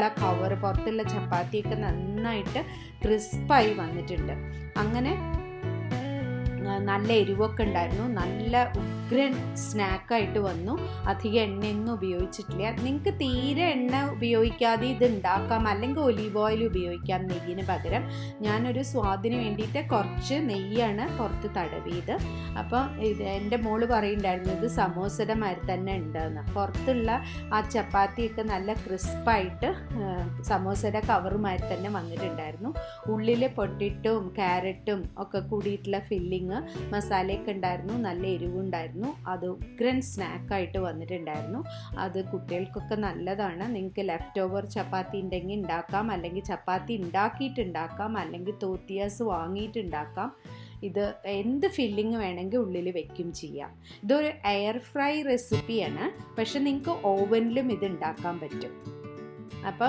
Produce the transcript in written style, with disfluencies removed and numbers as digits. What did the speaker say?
Cover പുറത്തുള്ള ചപ്പാത്തിയൊക്കെ നന്നായിട്ട് ക്രിസ്പായി വന്നിട്ടുണ്ട്. അങ്ങനെ നല്ല എരിവൊക്കെ ഉണ്ടായിരുന്നു. നല്ല ഉഗ്രൻ സ്നാക്കായിട്ട് വന്നു. അധികം എണ്ണയൊന്നും ഉപയോഗിച്ചിട്ടില്ല. നിങ്ങൾക്ക് തീരെ എണ്ണ ഉപയോഗിക്കാതെ ഇത് ഉണ്ടാക്കാം, അല്ലെങ്കിൽ ഒലീവ് ഓയിൽ ഉപയോഗിക്കാം നെയ്യിന് പകരം. ഞാനൊരു സ്വാദിന് വേണ്ടിയിട്ട് കുറച്ച് നെയ്യാണ് പുറത്ത് തടവിയത്. അപ്പം ഇത് എൻ്റെ മോള് പറയുന്നുണ്ടായിരുന്നു ഇത് സമോസയുടെ മാതിരി തന്നെ ഉണ്ടെന്ന്. പുറത്തുള്ള ആ ചപ്പാത്തിയൊക്കെ നല്ല ക്രിസ്പായിട്ട് സമോസയുടെ കവറുമാതിരി തന്നെ വന്നിട്ടുണ്ടായിരുന്നു. ഉള്ളിൽ പൊട്ടിട്ടും ക്യാരറ്റും ഒക്കെ കൂടിയിട്ടുള്ള ഫില്ലിങ് മസാലയൊക്കെ ഉണ്ടായിരുന്നു. നല്ല എരിവുണ്ടായിരുന്നു. അത് ഉഗ്രൻ സ്നാക്കായിട്ട് വന്നിട്ടുണ്ടായിരുന്നു. അത് കുട്ടികൾക്കൊക്കെ നല്ലതാണ്. നിങ്ങൾക്ക് ലെഫ്റ്റ് ഓവർ ചപ്പാത്തി ഉണ്ടെങ്കിൽ ഉണ്ടാക്കാം, അല്ലെങ്കിൽ ചപ്പാത്തി ഉണ്ടാക്കിയിട്ടുണ്ടാക്കാം, അല്ലെങ്കിൽ തോത്തിയാസ് വാങ്ങിയിട്ടുണ്ടാക്കാം. ഇത് എന്ത് ഫില്ലിങ് വേണമെങ്കിൽ ഉള്ളിൽ വെക്കും ചെയ്യാം. ഇതൊരു എയർ ഫ്രൈ റെസിപ്പിയാണ്, പക്ഷെ നിങ്ങൾക്ക് ഓവനിലും ഇത് ഉണ്ടാക്കാൻ പറ്റും. അപ്പം